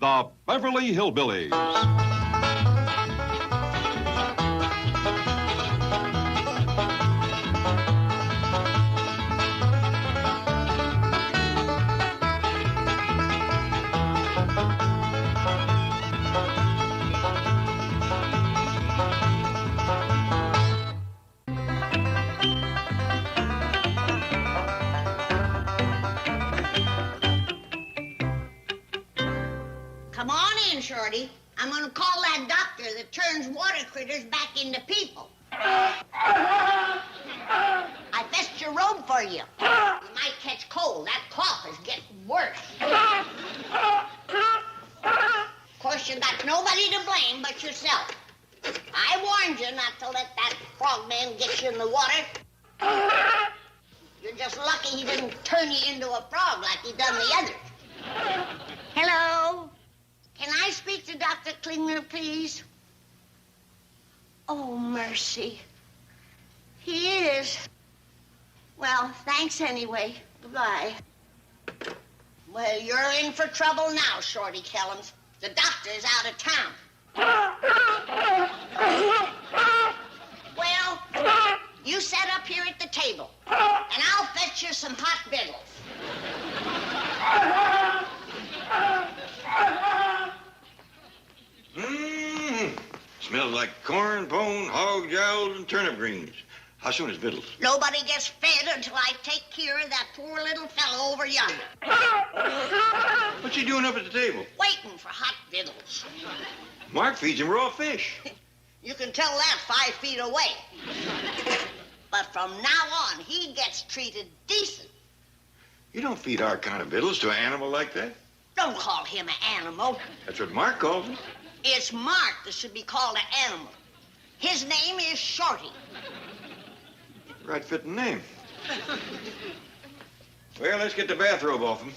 the Beverly Hillbillies. Shorty, I'm gonna call that doctor that turns water critters back into people. I fetched your robe for you. You might catch cold. That cough is getting worse. Of course, you got nobody to blame but yourself. I warned you not to let that frogman get you in the water. You're just lucky he didn't turn you into a frog like he done the others. Hello? Can I speak to Dr. Klingler, please? Oh, mercy. He is. Well, thanks anyway. Goodbye. Well, you're in for trouble now, Shorty Kellums. The doctor's out of town. Well, you set up here at the table, and I'll fetch you some hot victuals. Smells like corn, pone, hog jowls, and turnip greens. How soon is victuals? Nobody gets fed until I take care of that poor little fellow over yonder. What's he doing up at the table? Waiting for hot victuals. Mark feeds him raw fish. You can tell that 5 feet away. But from now on, he gets treated decent. You don't feed our kind of victuals to an animal like that. Don't call him an animal. That's what Mark calls him. It's Mark that should be called an animal. His name is Shorty. Right fitting name. Well, let's get the bathrobe off him.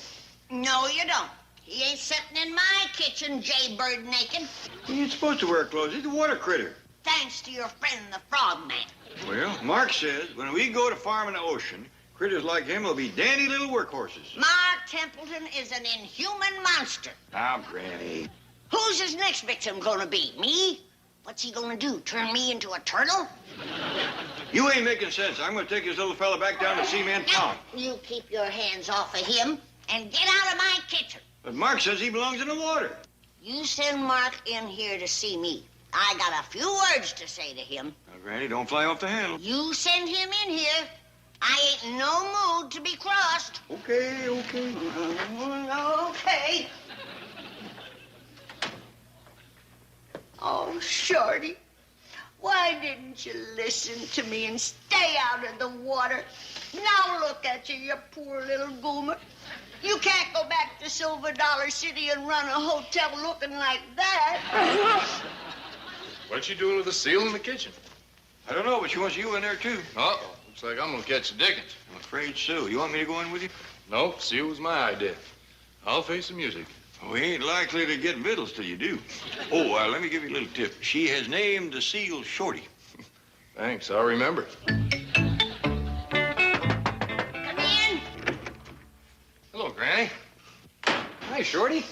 No, you don't. He ain't sitting in my kitchen, jaybird naked. He ain't supposed to wear clothes. He's a water critter. Thanks to your friend, the frogman. Well, Mark says when we go to farm in the ocean, critters like him will be dandy little workhorses. Mark Templeton is an inhuman monster. Now, Granny. Who's his next victim gonna be? Me? What's he gonna do, turn me into a turtle? You ain't making sense. I'm gonna take this little fella back down to Cement Pond. You keep your hands off of him and get out of my kitchen. But Mark says he belongs in the water. You send Mark in here to see me. I got a few words to say to him. Now, Granny, don't fly off the handle. You send him in here. I ain't in no mood to be crossed. Okay. Okay. Oh, Shorty, why didn't you listen to me and stay out of the water? Now look at you, you poor little goomer. You can't go back to Silver Dollar City and run a hotel looking like that. What's she doing with the seal in the kitchen? I don't know, but she wants you in there, too. Uh-oh. Looks like I'm gonna catch the dickens. I'm afraid so. You want me to go in with you? No, seal was my idea. I'll face the music. We ain't likely to get victuals till you do. Oh, let me give you a little tip. She has named the seal Shorty. Thanks, I'll remember. Come in. Hello, Granny. Hi, Shorty.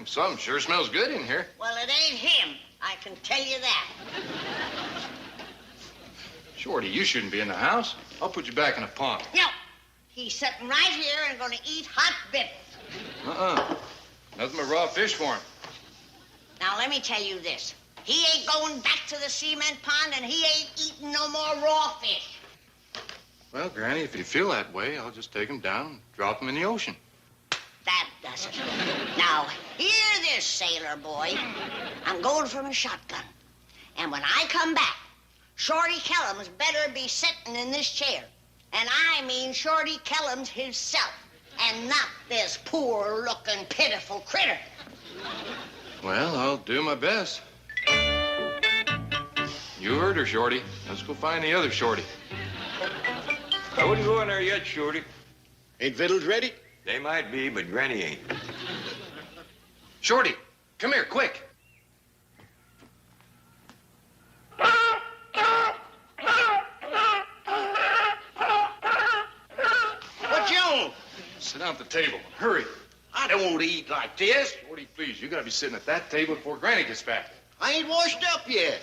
Something sure smells good in here. Well, it ain't him. I can tell you that. Shorty, you shouldn't be in the house. I'll put you back in the pond. No. He's sitting right here and gonna eat hot victuals. Nothing but raw fish for him. Now, let me tell you this. He ain't going back to the cement pond, and he ain't eating no more raw fish. Well, Granny, if you feel that way, I'll just take him down and drop him in the ocean. That does it. Now, hear this, sailor boy. I'm going for my shotgun. And when I come back, Shorty Kellums better be sitting in this chair. And I mean Shorty Kellums himself. And not this poor-looking, pitiful critter. Well, I'll do my best. You heard her, Shorty. Let's go find the other Shorty. I wouldn't go in there yet, Shorty. Ain't victuals ready? They might be, but Granny ain't. Shorty, come here, quick. What you on? Sit down at the table. Hurry. I I don't want to eat like this. Shorty, please, you gotta be sitting at that table before Granny gets back. I ain't washed up yet.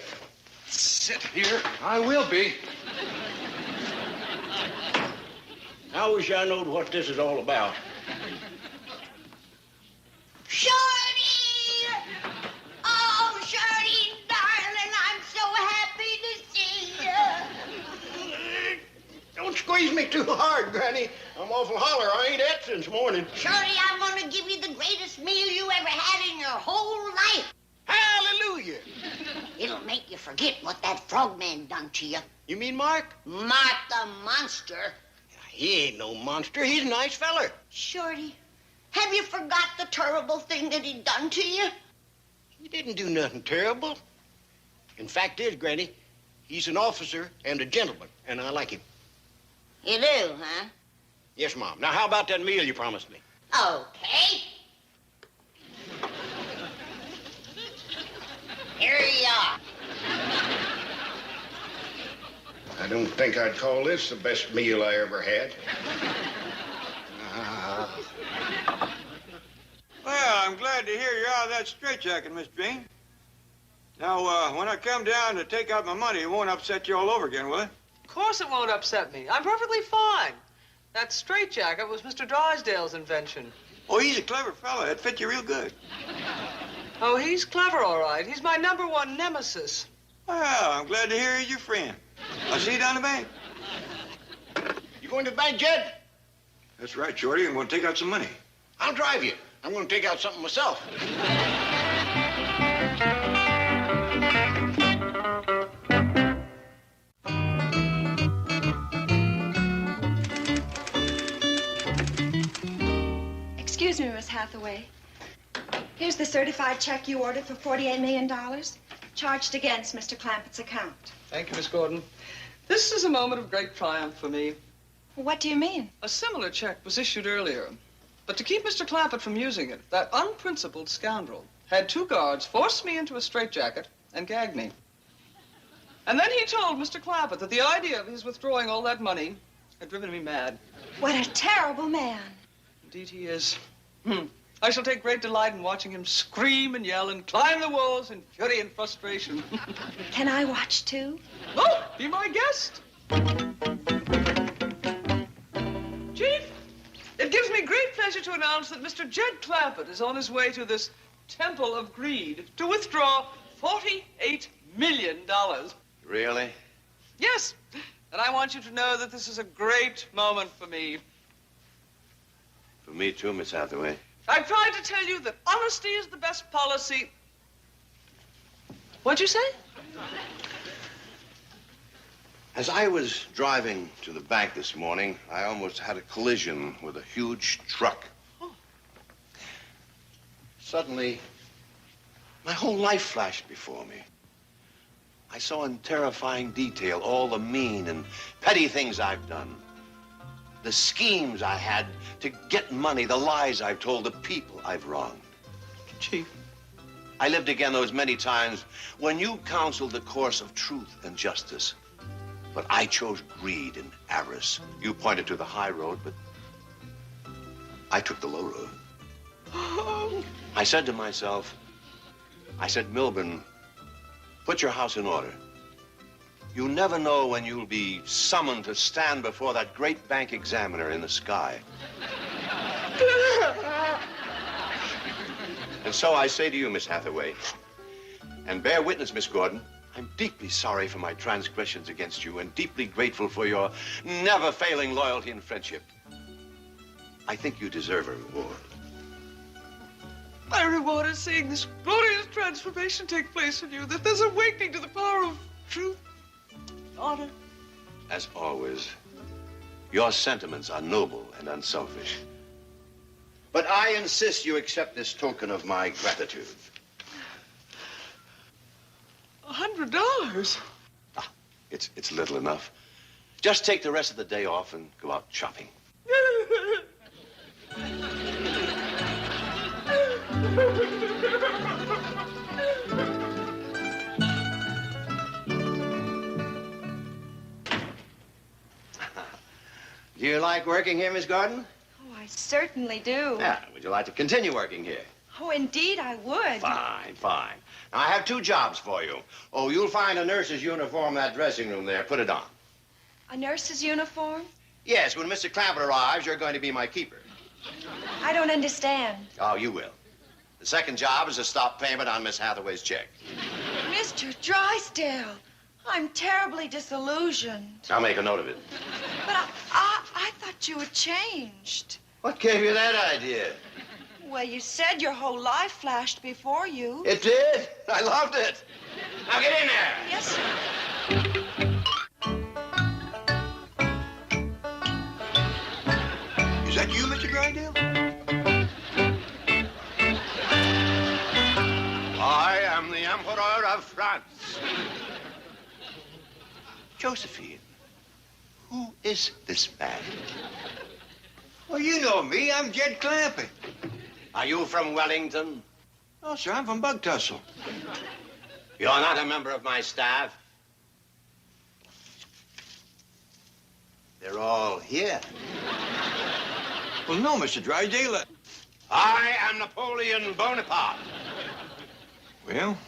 Sit here. I will be. I wish I knowed what this is all about. Shorty! Oh, Shorty, darling, I'm so happy to see you. Don't squeeze me too hard, Granny. I'm awful holler. I ain't ate since morning. Shorty, I'm going to give you the greatest meal you ever had in your whole life. Hallelujah. It'll make you forget what that frogman done to you. You mean Mark? Mark the monster. He ain't no monster. He's a nice feller. Shorty, have you forgot the terrible thing that he done to you? He didn't do nothing terrible. In fact is, Granny, he's an officer and a gentleman, and I like him. You do, huh? Yes, Mom. Now, how about that meal you promised me? Okay. Here you are. I don't think I'd call this the best meal I ever had. Well, I'm glad to hear you're out of that straitjacket, Miss Jane. Now, when I come down to take out my money, it won't upset you all over again, will it? Of course it won't upset me. I'm perfectly fine. That straitjacket was Mr. Drysdale's invention. Oh, he's a clever fella. It fit you real good. Oh, he's clever, all right. He's my #1 nemesis. Well, I'm glad to hear he's your friend. I'll see you down the bank. You going to the bank, Jed? That's right, Shorty. I'm going to take out some money. I'll drive you. I'm going to take out something myself. Excuse me, Miss Hathaway. Here's the certified check you ordered for $48 million, charged against Mr. Clampett's account. Thank you, Miss Gordon. This is a moment of great triumph for me. What do you mean? A similar check was issued earlier. But to keep Mr. Clampett from using it, that unprincipled scoundrel had 2 guards force me into a straitjacket and gag me. And then he told Mr. Clampett that the idea of his withdrawing all that money had driven me mad. What a terrible man. Indeed he is. I shall take great delight in watching him scream and yell and climb the walls in fury and frustration. Can I watch too? Oh, be my guest. Chief, it gives me great pleasure to announce that Mr. Jed Clampett is on his way to this temple of greed to withdraw $48 million. Really? Yes, and I want you to know that this is a great moment for me. For me too, Miss Hathaway. I've tried to tell you that honesty is the best policy. What'd you say? As I was driving to the bank this morning, I almost had a collision with a huge truck. Oh. Suddenly, my whole life flashed before me. I saw in terrifying detail all the mean and petty things I've done. The schemes I had to get money, the lies I've told, the people I've wronged. Chief. I lived again those many times when you counseled the course of truth and justice. But I chose greed and avarice. You pointed to the high road, but I took the low road. I said to myself, Milburn, put your house in order. You never know when you'll be summoned to stand before that great bank examiner in the sky. And so I say to you, Miss Hathaway, and bear witness, Miss Gordon, I'm deeply sorry for my transgressions against you and deeply grateful for your never-failing loyalty and friendship. I think you deserve a reward. My reward is seeing this glorious transformation take place in you, that there's awakening to the power of truth, honor. As always, your sentiments are noble and unselfish. But I insist you accept this token of my gratitude. $100? Ah, it's little enough. Just take the rest of the day off and go out shopping. Do you like working here, Miss Gordon? Oh, I certainly do. Yeah, Would you like to continue working here? Oh, indeed, I would. Fine, fine. Now, I have 2 jobs for you. Oh, you'll find a nurse's uniform in that dressing room there. Put it on. A nurse's uniform? Yes, when Mr. Clampett arrives, you're going to be my keeper. I don't understand. Oh, you will. The second job is to stop payment on Miss Hathaway's check. Mr. Drysdale, I'm terribly disillusioned. I'll make a note of it. But I thought you had changed. What gave you that idea? Well, you said your whole life flashed before you. It did. I loved it. Now get in there. Yes, sir. Is that you, Mr. Drysdale? I am the Emperor of France. Josephine, who is this man? Well, you know me. I'm Jed Clampett. Are you from Wellington? Oh, sir, I'm from Bug Tussle. You're not a member of my staff. They're all here. Well, no, Mr. Drysdale. I am Napoleon Bonaparte. Well,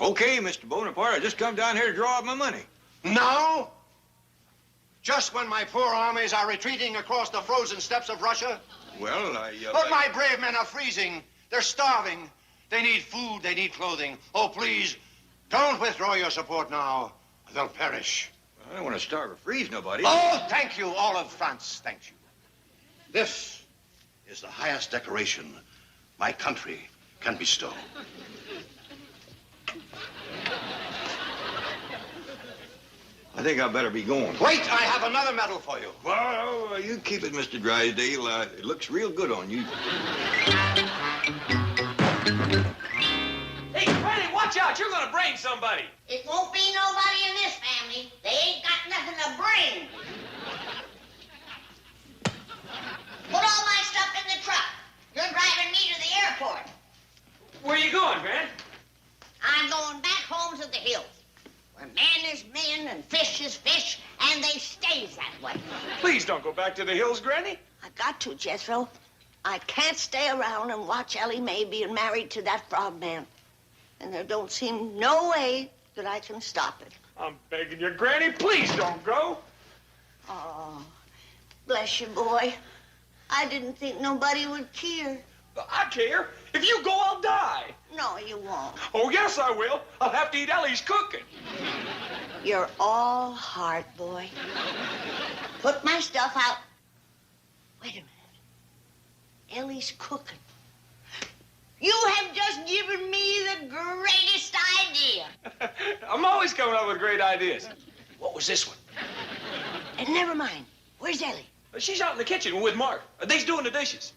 okay, Mr. Bonaparte. I just come down here to draw up my money. No? Just when my poor armies are retreating across the frozen steppes of Russia? Well, But my brave men are freezing. They're starving. They need food. They need clothing. Oh, please, don't withdraw your support now. They'll perish. I don't want to starve or freeze nobody. Oh, thank you. All of France thanks you. This is the highest decoration my country can bestow. I think I better be going. Wait, I have another medal for you. Well, you keep it, Mr. Drysdale. It looks real good on you. Hey, Granny, watch out. You're going to brain somebody. It won't be nobody in this family. They ain't got nothing to bring. Put all my stuff in the truck. You're driving me to the airport. Where you going, Gran? I'm going back home to the hills, where man is men and fish is fish, and they stays that way. Please don't go back to the hills, Granny. I got to, Jethro. I can't stay around and watch Ellie Mae being married to that frogman. And there don't seem no way that I can stop it. I'm begging you, Granny, please don't go. Oh, bless you, boy. I didn't think nobody would care. I care. If you go, I'll die. No, you won't. Oh, yes, I will. I'll have to eat Ellie's cooking. You're all heart, boy. Put my stuff out. Wait a minute. Ellie's cooking. You have just given me the greatest idea. I'm always coming up with great ideas. What was this one? And never mind. Where's Ellie? She's out in the kitchen with Mark. They's doing the dishes.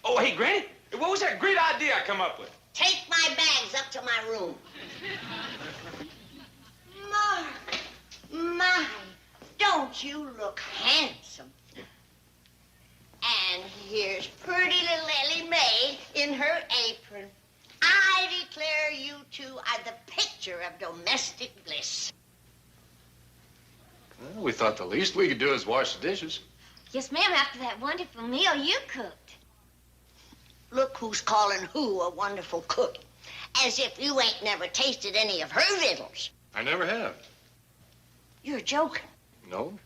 Oh, hey, Granny, what was that great idea I come up with? Take my bags up to my room. Mark, my, don't you look handsome? And here's pretty little Ellie Mae in her apron. I declare you two are the picture of domestic bliss. Well, we thought the least we could do is wash the dishes. Yes, ma'am, after that wonderful meal you cooked. Look who's calling who a wonderful cook. As if you ain't never tasted any of her victuals. I never have. You're joking. No?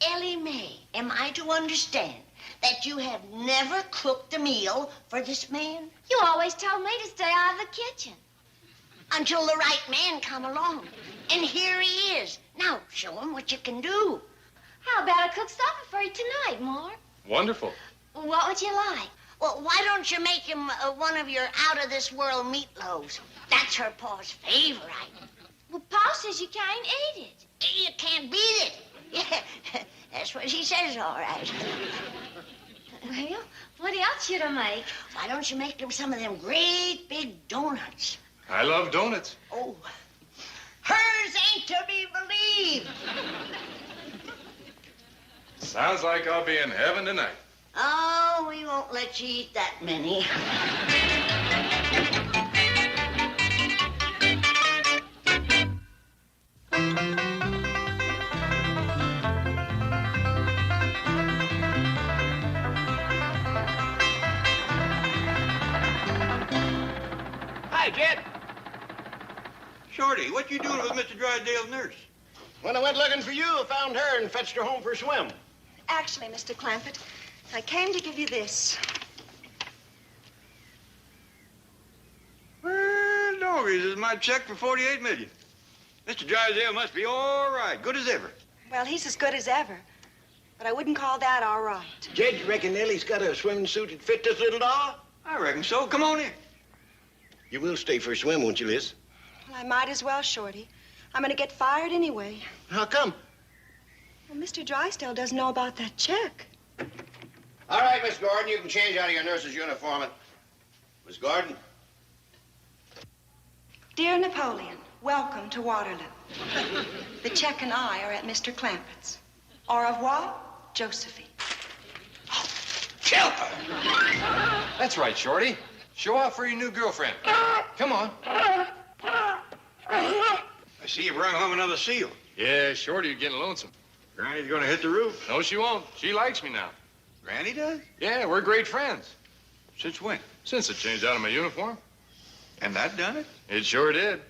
Ellie Mae, am I to understand that you have never cooked a meal for this man? You always told me to stay out of the kitchen. Until the right man come along. And here he is. Now, show him what you can do. How about I cook supper for you tonight, Mark? Wonderful. What would you like? Well, why don't you make him one of your out-of-this-world meatloaves? That's her pa's favorite item. Well, Pa says you can't eat it. You can't beat it. Yeah, that's what she says, all right. Well, what else should I make? Why don't you make him some of them great big donuts? I love donuts. Oh, hers ain't to be believed. Sounds like I'll be in heaven tonight. Oh, we won't let you eat that many. Hi, Jed. Shorty, what you doing with Mr. Drysdale's nurse? When I went looking for you, I found her and fetched her home for a swim. Actually, Mr. Clampett, I came to give you this. Well, doggies, this is my check for $48 million. Mr. Drysdale must be all right, good as ever. Well, he's as good as ever. But I wouldn't call that all right. Jed, you reckon Ellie's got a swimming suit that fit this little doll? I reckon so. Come on in. You will stay for a swim, won't you, Liz? Well, I might as well, Shorty. I'm going to get fired anyway. How come? Well, Mr. Drysdale doesn't know about that check. All right, Miss Gordon, you can change out of your nurse's uniform. Miss Gordon? Dear Napoleon, welcome to Waterloo. The check and I are at Mr. Clampett's. Au revoir, Josephine. Kill her! That's right, Shorty. Show off for your new girlfriend. Come on. I see you brought home another seal. Yeah, Shorty, you're getting lonesome. Granny's gonna hit the roof. No, she won't. She likes me now. Granny does? Yeah, we're great friends. Since when? Since I changed out of my uniform. And that done it? It sure did.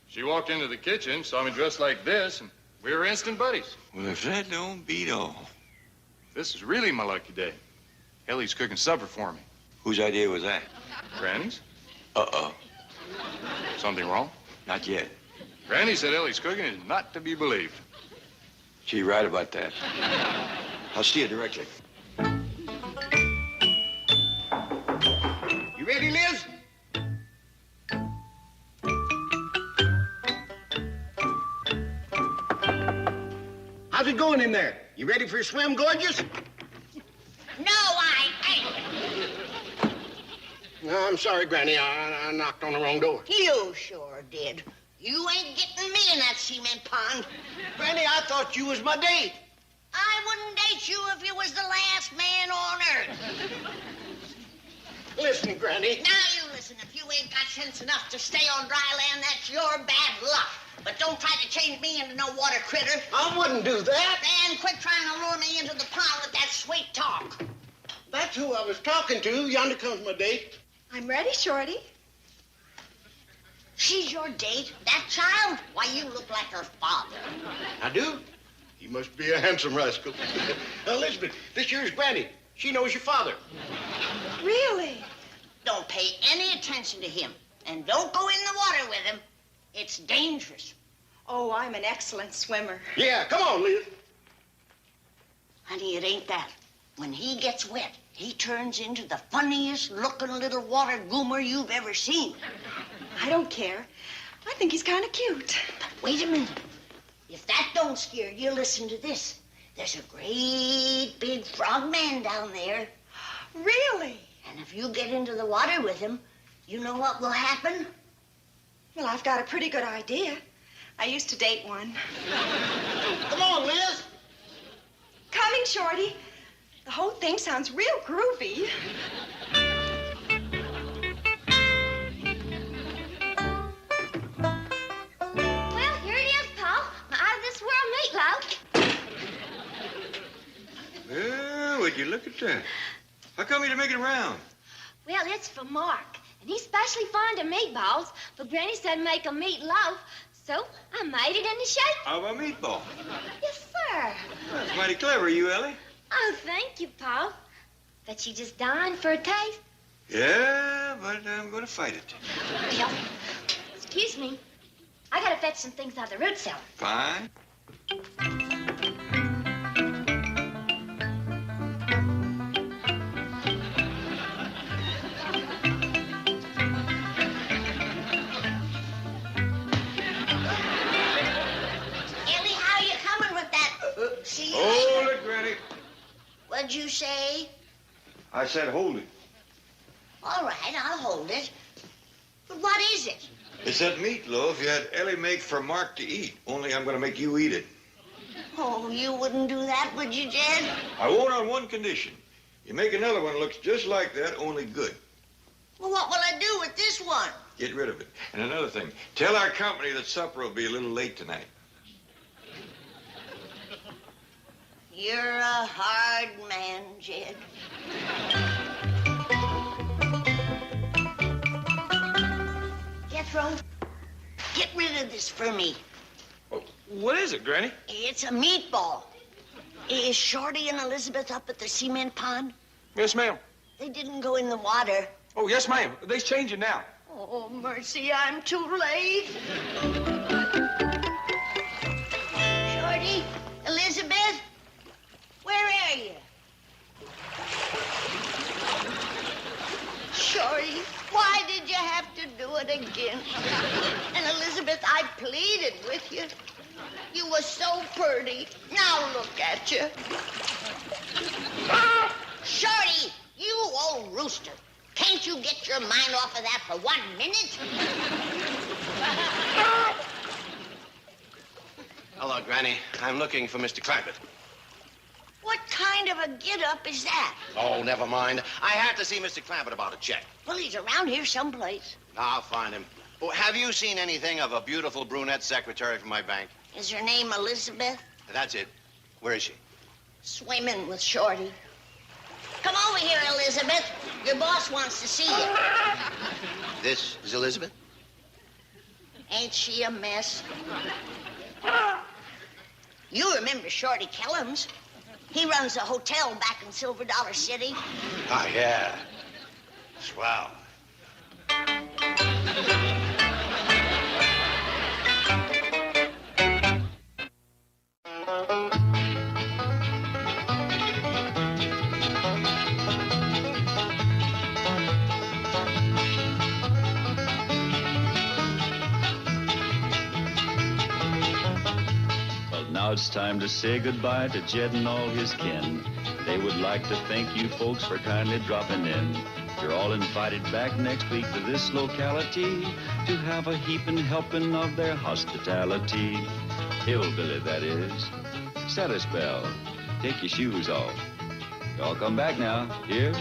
She walked into the kitchen, saw me dressed like this, and we were instant buddies. Well, if that don't beat all. This is really my lucky day. Ellie's cooking supper for me. Whose idea was that? Granny's? Uh-oh. Something wrong? Not yet. Granny said Ellie's cooking is not to be believed. She right about that. I'll see you directly. You ready, Liz? How's it going in there? You ready for a swim, gorgeous? No, I ain't. No, I'm sorry, Granny. I knocked on the wrong door. You sure did. You ain't getting me in that cement pond. Granny, I thought you was my date. I wouldn't date you if you was the last man on earth. Listen, Granny. Now you listen. If you ain't got sense enough to stay on dry land, that's your bad luck. But don't try to change me into no water critter. I wouldn't do that. And quit trying to lure me into the pond with that sweet talk. That's who I was talking to. Yonder comes my date. I'm ready, Shorty. She's your date? That child? Why, you look like her father. I do? He must be a handsome rascal. Now, Elizabeth, this here's Granny. She knows your father. Really? Don't pay any attention to him. And don't go in the water with him. It's dangerous. Oh, I'm an excellent swimmer. Yeah, come on, Liz. Honey, it ain't that. When he gets wet, he turns into the funniest looking little water goomer you've ever seen. I don't care. I think he's kind of cute. But wait a minute. If that don't scare you, listen to this. There's a great big frog man down there. Really? And if you get into the water with him, you know what will happen? Well, I've got a pretty good idea. I used to date one. Come on, Liz. Coming, Shorty. The whole thing sounds real groovy. Well, here it is, Paul. My out-of-this-world meatloaf. Well, would you look at that? How come you didn't make it around? Well, it's for Mark, and he's especially fond of meatballs, but Granny said make a meatloaf, so I made it in the shape. How about meatball? Yes, sir. That's mighty clever, you, Ellie. Oh, thank you, Paul. Bet you just dying for a taste. Yeah, but I'm going to fight it. Well, excuse me. I gotta fetch some things out of the root cellar. Fine. Ellie, how you coming with that? See you Hold later. it, Granny. What'd you say? I said hold it. All right, I'll hold it. But what is it? It's that meatloaf you had Ellie make for Mark to eat. Only I'm going to make you eat it. Oh, you wouldn't do that, would you, Jed? I won't on one condition. You make another one that looks just like that, only good. Well, what will I do with this one? Get rid of it. And another thing, tell our company that supper will be a little late tonight. You're a hard man, Jed. is for me. Oh, what is it, Granny? It's a meatball. Is Shorty and Elizabeth up at the cement pond? Yes, ma'am. They didn't go in the water. Oh, yes, ma'am. They's changing now. Oh, mercy, I'm too late. Shorty, Elizabeth, where are you? Shorty, why did you have to do it again? And Elizabeth, I pleaded with you. You were so pretty. Now look at you. Shorty, you old rooster. Can't you get your mind off of that for 1 minute? Hello, Granny. I'm looking for Mr. Clampett. What kind of a get-up is that? Oh, never mind. I had to see Mr. Clampett about a check. Well, he's around here someplace. I'll find him. Oh, have you seen anything of a beautiful brunette secretary from my bank? Is her name Elizabeth? That's it. Where is she? Swimming with Shorty. Come over here, Elizabeth. Your boss wants to see you. This is Elizabeth? Ain't she a mess? You remember Shorty Kellums. He runs a hotel back in Silver Dollar City. Oh, yeah. Swell. Now it's time to say goodbye to Jed and all his kin. They would like to thank you folks for kindly dropping in. You're all invited back next week to this locality to have a heaping helping of their hospitality. Hillbilly, that is. Set a spell. Take your shoes off. Y'all come back now. Here?